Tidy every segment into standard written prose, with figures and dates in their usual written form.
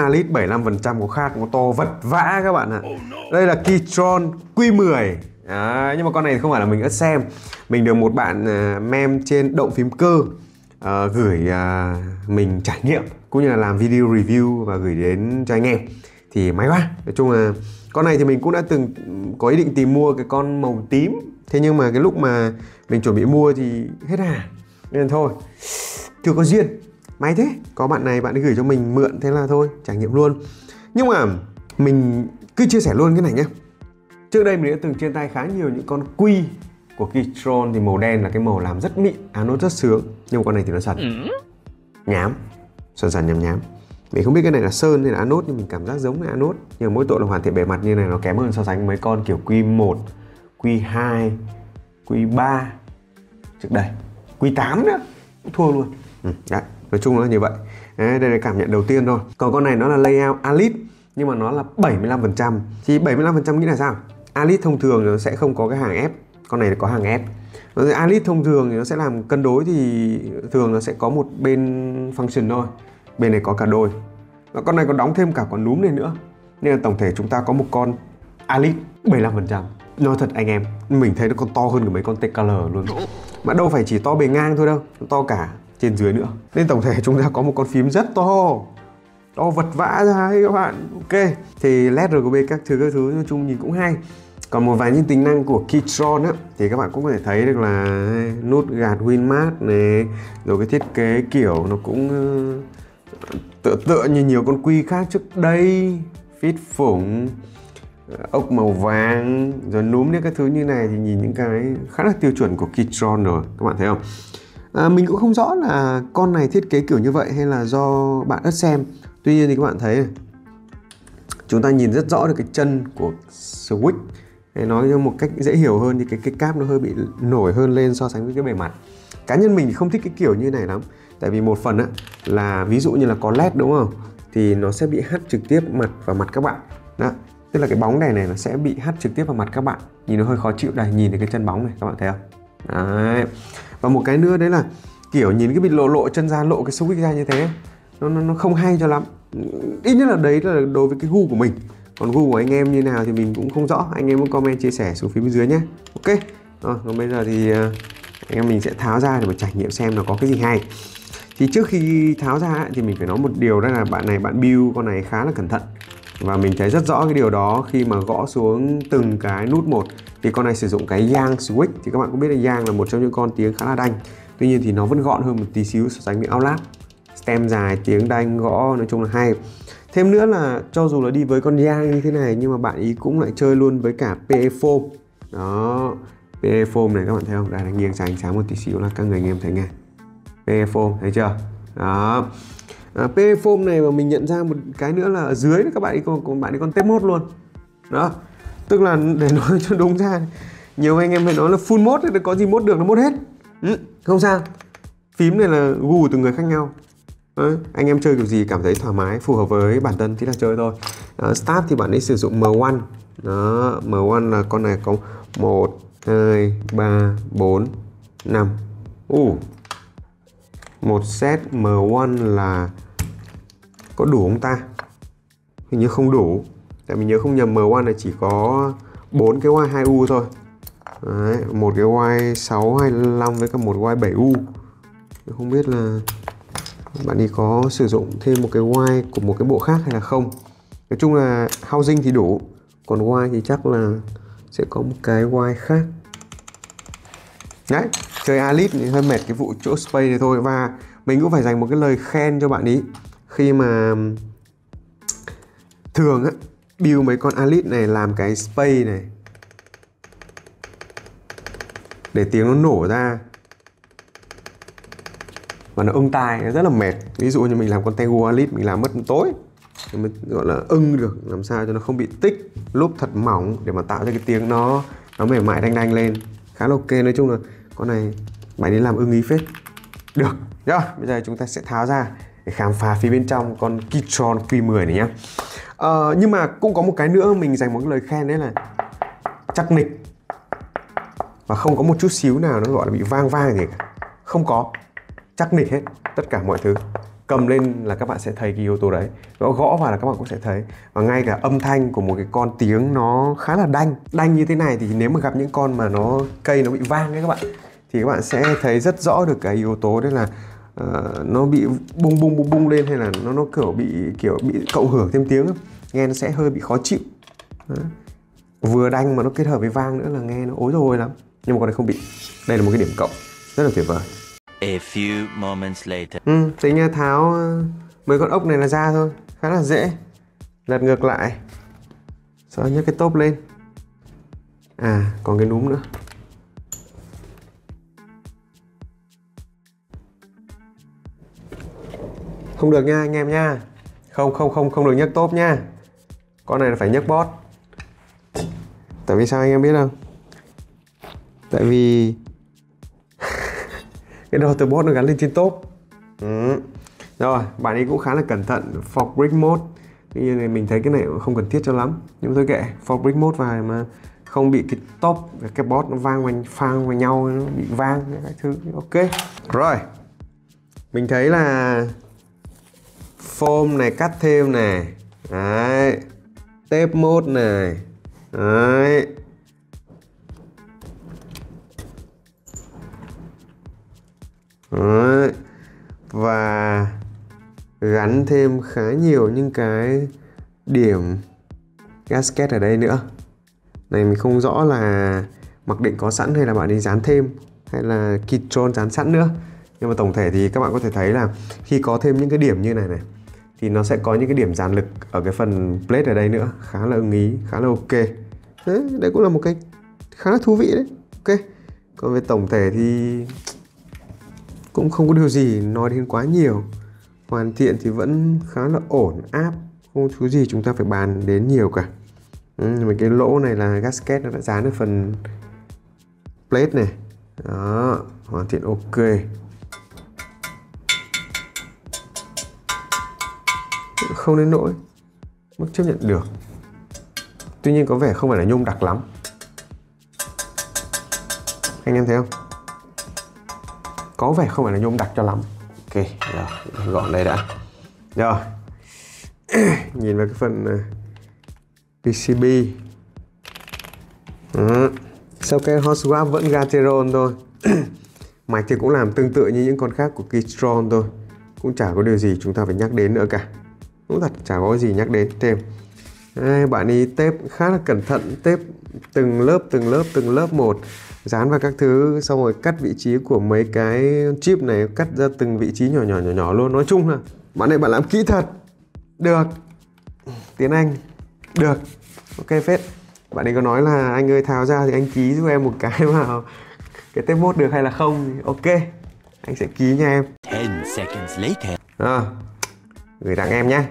Alid 75% có khác, có to vật vã các bạn ạ. Đây là Keytron Q10. Đấy, nhưng mà con này không phải là mình ớt xem. Mình được một bạn mem trên động phím cơ gửi mình trải nghiệm cũng như là làm video review và gửi đến cho anh em. Thì may quá. Nói chung là con này thì mình cũng đã từng có ý định tìm mua cái con màu tím. Thế nhưng mà cái lúc mà mình chuẩn bị mua thì hết hàng. Nên thôi, chưa có duyên. May thế, có bạn này bạn ấy gửi cho mình mượn, thế là thôi, trải nghiệm luôn. Nhưng mà mình cứ chia sẻ luôn cái này nhé. Trước đây mình đã từng trên tay khá nhiều những con Q của Keytron, thì màu đen là cái màu làm rất mịn, anốt rất sướng. Nhưng mà con này thì nó sần, nhám, sần nhám nhám. Mình không biết cái này là sơn hay là anốt, nhưng mình cảm giác giống là anốt. Nhưng mà mỗi tội là hoàn thiện bề mặt như này nó kém hơn so sánh mấy con kiểu Q1, Q2, Q3 trước đây, Q8 nữa cũng thua luôn. Đấy, nói chung là như vậy. Đấy, đây là cảm nhận đầu tiên thôi. Còn con này nó là layout Alid nhưng mà nó là 75%. Thì 75% nghĩa là sao? Alid thông thường nó sẽ không có cái hàng ép, con này có hàng ép. Alid thông thường thì nó sẽ làm cân đối, thì thường nó sẽ có một bên function thôi, bên này có cả đôi. Và con này còn đóng thêm cả con núm này nữa. Nên là tổng thể chúng ta có một con Alid 75%. Nói thật anh em, mình thấy nó còn to hơn cả mấy con TKL luôn. Mà đâu phải chỉ to bề ngang thôi đâu, nó to cả trên dưới nữa. Nên tổng thể chúng ta có một con phím rất to vật vã ra ấy các bạn. Ok, thì LED RGB các thứ nói chung nhìn cũng hay. Còn một vài những tính năng của Keytron á, thì các bạn cũng có thể thấy được là nút gạt Winmat này, rồi cái thiết kế kiểu nó cũng tựa như nhiều con Q khác trước đây, phít phủng, ốc màu vàng, rồi núm những cái thứ như này thì nhìn những cái khá là tiêu chuẩn của Keytron rồi, các bạn thấy không? Mình cũng không rõ là con này thiết kế kiểu như vậy hay là do bạn ớt xem. Tuy nhiên thì các bạn thấy này, chúng ta nhìn rất rõ được cái chân của switch. Nói cho một cách dễ hiểu hơn thì cái cáp nó hơi bị nổi hơn lên so sánh với cái bề mặt. Cá nhân mình không thích cái kiểu như này lắm. Tại vì một phần á, là ví dụ như là có LED đúng không, thì nó sẽ bị hắt trực tiếp mặt vào mặt các bạn. Đó, tức là cái bóng đèn này nó sẽ bị hắt trực tiếp vào mặt các bạn. Nhìn nó hơi khó chịu. Đây, nhìn thấy cái chân bóng này, các bạn thấy không? Đấy. Và một cái nữa đấy là kiểu nhìn cái bị lộ chân ra, lộ cái switch ra như thế, nó không hay cho lắm. Ít nhất là đấy là đối với cái gu của mình. Còn gu của anh em như nào thì mình cũng không rõ. Anh em muốn comment chia sẻ xuống phía bên dưới nhé. Ok. Còn bây giờ thì anh em mình sẽ tháo ra để mà trải nghiệm xem nó có cái gì hay. Thì trước khi tháo ra thì mình phải nói một điều, đó là bạn build con này khá là cẩn thận. Và mình thấy rất rõ cái điều đó khi mà gõ xuống từng cái nút một. Thì con này sử dụng cái Yang switch. Thì các bạn cũng biết là Yang là một trong những con tiếng khá là đanh. Tuy nhiên thì nó vẫn gọn hơn một tí xíu so sánh với Outlast. Stem dài, tiếng đanh, gõ nói chung là hay. Thêm nữa là cho dù là đi với con Yang như thế này, nhưng mà bạn ý cũng lại chơi luôn với cả PE Foam. Đó, PE Foam này các bạn thấy không? Đây là nghiêng sang ánh sáng một tí xíu là các người anh em thấy nghe. PE Foam, thấy chưa? Đó. PE Foam này mà mình nhận ra một cái nữa là ở dưới các bạn ấy còn tép mode luôn. Đó, tức là để nói cho đúng ra, nhiều anh em hay nói là full mode thì có gì mode được, nó mode hết. Không sao, phím này là gu của từng người khác nhau. Đấy, anh em chơi kiểu gì cảm thấy thoải mái, phù hợp với bản thân thì là chơi thôi. Start thì bạn ấy sử dụng M1. Đó, M1 là con này có 1, 2, 3, 4, 5. Một set M1 là có đủ không ta? Hình như không đủ. Tại mình nhớ không nhầm M1 là chỉ có 4 cái Y2U thôi. Đấy, một cái Y625 với cả một Y7U. Không biết là bạn ấy có sử dụng thêm một cái Y của một cái bộ khác hay là không. Nói chung là housing thì đủ. Còn Y thì chắc là sẽ có một cái Y khác. Đấy, chơi Alid thì hơi mệt cái vụ chỗ space này thôi. Và mình cũng phải dành một cái lời khen cho bạn ý. Khi mà thường á, build mấy con Alid này làm cái space này để tiếng nó nổ ra và nó ưng tai, nó rất là mệt. Ví dụ như mình làm con Tegu Alid, mình làm mất một tối mới gọi là ưng được, làm sao cho nó không bị tích lúp thật mỏng để mà tạo ra cái tiếng nó mềm mại đanh lên, khá là ok. Nói chung là con này bạn ấy làm ưng ý phết. Được, rồi bây giờ chúng ta sẽ tháo ra để khám phá phía bên trong con Keytron Q10 này nhé. Nhưng mà cũng có một cái nữa mình dành một cái lời khen, đấy là chắc nịch và không có một chút xíu nào nó gọi là bị vang gì cả. Không có, chắc nịch hết tất cả mọi thứ. cầm lên là các bạn sẽ thấy cái yếu tố đấy, gõ vào là các bạn cũng sẽ thấy. Và ngay cả âm thanh của một cái con tiếng nó khá là đanh như thế này thì nếu mà gặp những con mà cây nó bị vang ấy các bạn, thì các bạn sẽ thấy rất rõ được cái yếu tố đấy là nó bị bung lên, hay là nó kiểu bị cộng hưởng thêm tiếng, nghe nó sẽ hơi bị khó chịu. Đó. Vừa đanh mà nó kết hợp với vang nữa là nghe nó ối rồi lắm. Nhưng mà con này không bị. Đây là một cái điểm cộng rất là tuyệt vời. A few moments later. Tính ra tháo mấy con ốc này là ra thôi, khá là dễ. Lật ngược lại, sau đó nhấc cái tốp lên. Còn cái núm nữa. Không được nha anh em nha. Không được nhấc tốp nha. Con này là phải nhấc bót. Tại vì sao anh em biết không? Tại vì cái đầu từ bót nó gắn lên trên tốp. Rồi, bạn ấy cũng khá là cẩn thận. Fork brick mode. Tuy nhiên thì mình thấy cái này cũng không cần thiết cho lắm. Nhưng mà thôi kệ, fork brick mode vào mà không bị cái tốp và cái bót nó vang vào nhau, nó bị vang cái thứ. Ok. Rồi. Mình thấy là foam này cắt thêm này. Đấy. Tape mode này. Đấy. Đấy. Và gắn thêm khá nhiều những cái điểm gasket ở đây nữa. Này mình không rõ là mặc định có sẵn hay là bạn ấy dán thêm, hay là Kitron dán sẵn nữa. Nhưng mà tổng thể thì các bạn có thể thấy là khi có thêm những cái điểm như này thì nó sẽ có những cái điểm dàn lực ở cái phần plate ở đây nữa. Khá là ưng ý, khá là ok. Đấy cũng là một cái khá là thú vị đấy. Ok. Còn về tổng thể thì cũng không có điều gì nói đến quá nhiều. Hoàn thiện thì vẫn khá là ổn áp, không có thứ gì chúng ta phải bàn đến nhiều cả. Nhưng mà cái lỗ này là gasket nó đã dán ở phần plate này. Đó, hoàn thiện ok. Không đến nỗi, mức chấp nhận được. Tuy nhiên có vẻ không phải là nhôm đặc lắm. Anh em thấy không? Có vẻ không phải là nhôm đặc cho lắm. Ok, rồi, gọn đây đã. Rồi. Nhìn vào cái phần PCB. Sau cái hot swap vẫn Gateron thôi. Mạch thì cũng làm tương tự như những con khác của Kitron thôi. Cũng chả có điều gì chúng ta phải nhắc đến nữa cả. Cũng thật chả có gì nhắc đến thêm. Đây, bạn ấy tép khá là cẩn thận, tép từng lớp một, dán vào các thứ, xong rồi cắt vị trí của mấy cái chip này, cắt ra từng vị trí nhỏ luôn. Nói chung là bạn này bạn làm kỹ thật. Được. Tiếng Anh. Được. Ok phết. Bạn ấy có nói là anh ơi tháo ra thì anh ký giúp em một cái vào cái tép mốt được hay là không. Ok. Anh sẽ ký nha em. 10 seconds later. Gửi tặng em nhé.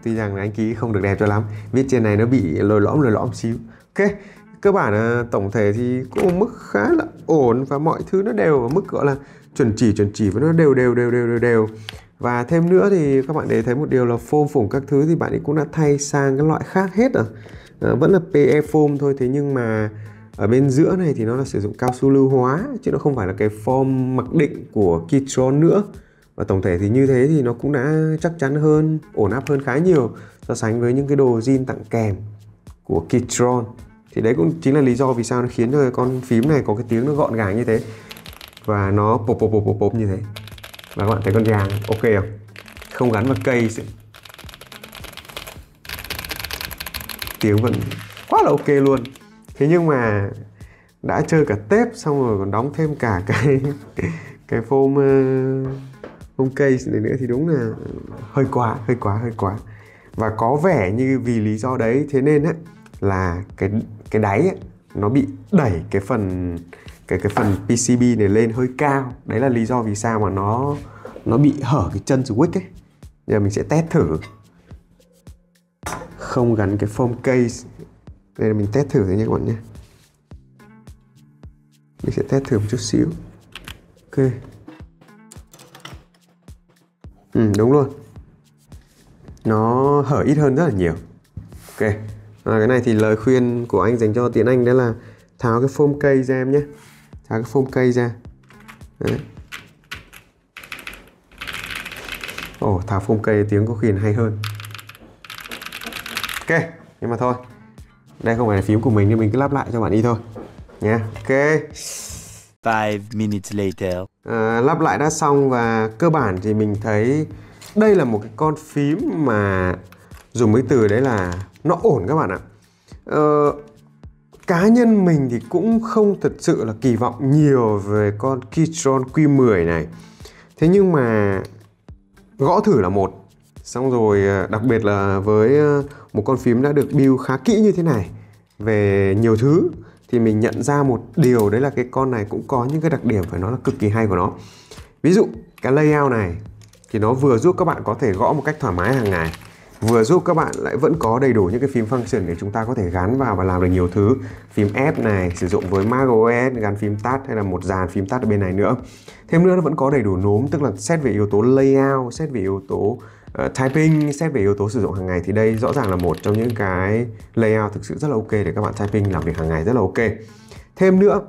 Tuy rằng là anh ký không được đẹp cho lắm, viết trên này nó bị lồi lõm xíu. Ok, cơ bản tổng thể thì cũng một mức khá là ổn và mọi thứ nó đều ở mức gọi là chuẩn chỉ và nó đều. Và thêm nữa thì các bạn để thấy một điều là foam phủng các thứ thì bạn ấy cũng đã thay sang cái loại khác hết rồi. Vẫn là PE foam thôi, thế nhưng mà ở bên giữa này thì nó là sử dụng cao su lưu hóa chứ nó không phải là cái form mặc định của Kitron nữa. Và tổng thể thì như thế thì nó cũng đã chắc chắn hơn, ổn áp hơn khá nhiều so sánh với những cái đồ zin tặng kèm của Kitron. Thì đấy cũng chính là lý do vì sao nó khiến cho con phím này có cái tiếng nó gọn gàng như thế. Và nó pop như thế. Và các bạn thấy con giàng ok không? Không gắn vào cây. Tiếng vẫn quá là ok luôn. Thế nhưng mà đã chơi cả tép xong rồi còn đóng thêm cả cái foam case này nữa thì đúng là hơi quá. Và có vẻ như vì lý do đấy thế nên á là cái đáy ấy, nó bị đẩy cái phần PCB này lên hơi cao. Đấy là lý do vì sao mà nó bị hở cái chân switch ấy. Giờ mình sẽ test thử. Không gắn cái foam case. Đây là mình test thử thôi nha các bạn nhé. Mình sẽ test thử một chút xíu. Ok. Đúng luôn. Nó hở ít hơn rất là nhiều. Ok. Cái này thì lời khuyên của anh dành cho Tiến Anh đó là tháo cái foam case ra em nhé. Tháo cái foam case ra. Đấy. Thảo phông cây tiếng có khi là hay hơn. Ok, nhưng mà thôi, đây không phải là phím của mình nên mình cứ lắp lại cho bạn đi thôi nha. Ok. 5 minutes later. Lắp lại đã xong và cơ bản thì mình thấy đây là một cái con phím mà dùng cái từ đấy là nó ổn các bạn ạ. Cá nhân mình thì cũng không thật sự là kỳ vọng nhiều về con Keychron Q10 này. Thế nhưng mà gõ thử là một, xong rồi đặc biệt là với một con phím đã được build khá kỹ như thế này về nhiều thứ thì mình nhận ra một điều, đấy là cái con này cũng có những cái đặc điểm phải nói là cực kỳ hay của nó. Ví dụ cái layout này thì nó vừa giúp các bạn có thể gõ một cách thoải mái hàng ngày, vừa giúp các bạn lại vẫn có đầy đủ những cái phím function để chúng ta có thể gắn vào và làm được nhiều thứ. Phím F này sử dụng với macOS, gắn phím tắt hay là một dàn phím tắt ở bên này nữa. Thêm nữa nó vẫn có đầy đủ núm, tức là xét về yếu tố layout, xét về yếu tố typing, xét về yếu tố sử dụng hàng ngày thì đây rõ ràng là một trong những cái layout thực sự rất là ok để các bạn typing làm việc hàng ngày rất là ok. Thêm nữa,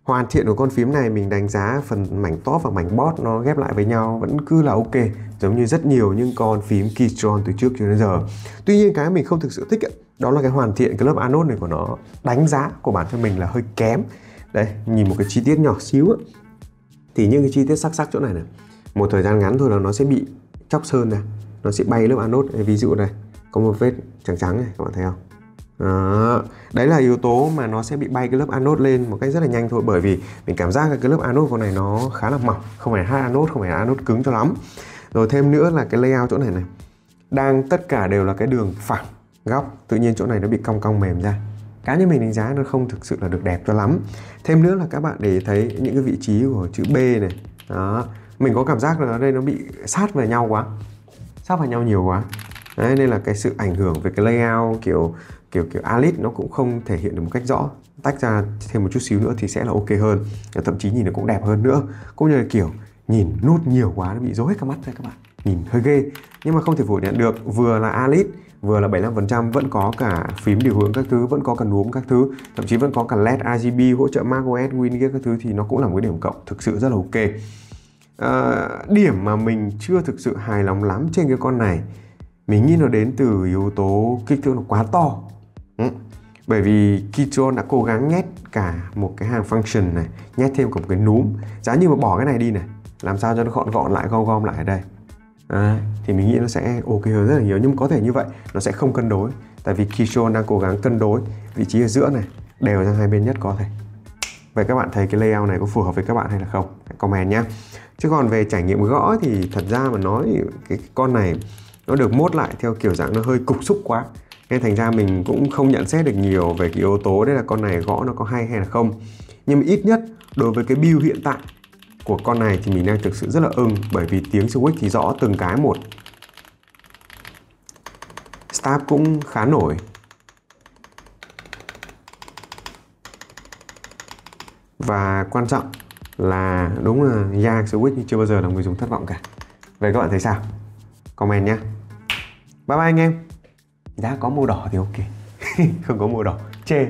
hoàn thiện của con phím này mình đánh giá phần mảnh top và mảnh bot nó ghép lại với nhau vẫn cứ là ok, giống như rất nhiều những con phím Keychron từ trước cho đến giờ. Tuy nhiên cái mình không thực sự thích đó là cái hoàn thiện cái lớp anode này của nó, đánh giá của bản thân mình là hơi kém. Đây, nhìn một cái chi tiết nhỏ xíu thì những cái chi tiết sắc sắc chỗ này một thời gian ngắn thôi là nó sẽ bị chóc sơn này, nó sẽ bay lớp anode. Ví dụ này, có một vết trắng trắng này, các bạn thấy không? Đó. Đấy là yếu tố mà nó sẽ bị bay cái lớp anode lên một cách rất là nhanh thôi, bởi vì mình cảm giác cái lớp anode của này nó khá là mỏng, không phải hard anode, không phải là anode cứng cho lắm. Rồi thêm nữa là cái layout chỗ này đang tất cả đều là cái đường phẳng góc, tự nhiên chỗ này nó bị cong cong mềm ra. Cá nhân mình đánh giá nó không thực sự là được đẹp cho lắm. Thêm nữa là các bạn để thấy những cái vị trí của chữ B này, đó, mình có cảm giác là ở đây nó bị sát vào nhau quá, sát vào nhau nhiều quá. Đấy, nên là cái sự ảnh hưởng về cái layout kiểu Alice nó cũng không thể hiện được một cách rõ. Tách ra thêm một chút xíu nữa thì sẽ là ok hơn, thậm chí nhìn nó cũng đẹp hơn nữa. Cũng như là kiểu nhìn nút nhiều quá nó bị rối hết cả mắt ra các bạn, nhìn hơi ghê. Nhưng mà không thể phủ nhận được, vừa là Alice vừa là 75%, vẫn có cả phím điều hướng các thứ, vẫn có cả núm các thứ, thậm chí vẫn có cả LED RGB hỗ trợ macOS, WinGear các thứ, thì nó cũng là một cái điểm cộng thực sự rất là ok. Điểm mà mình chưa thực sự hài lòng lắm trên cái con này, mình nghĩ nó đến từ yếu tố kích thước nó quá to. Bởi vì Keychron đã cố gắng nhét cả một cái hàng function này, nhét thêm cả một cái núm. Giá như mà bỏ cái này đi này, làm sao cho nó gọn gọn lại, gom lại ở đây, thì mình nghĩ nó sẽ ok hơn rất là nhiều. Nhưng có thể như vậy nó sẽ không cân đối, tại vì Keychron đang cố gắng cân đối vị trí ở giữa này đều sang hai bên nhất có thể. Vậy các bạn thấy cái layout này có phù hợp với các bạn hay là không? Hãy comment nhé. Chứ còn về trải nghiệm gõ thì thật ra mà nói cái con này nó được mốt lại theo kiểu dạng nó hơi cục xúc quá, nên thành ra mình cũng không nhận xét được nhiều về cái yếu tố đấy là con này gõ nó có hay hay là không. Nhưng mà ít nhất đối với cái build hiện tại của con này thì mình đang thực sự rất là ưng, bởi vì tiếng switch thì rõ từng cái một, start cũng khá nổi. Và quan trọng là đúng là Yang switch nhưng chưa bao giờ là người dùng thất vọng cả. Vậy các bạn thấy sao? Comment nhé. Bye bye anh em. Đã có màu đỏ thì ok. Không có màu đỏ chê.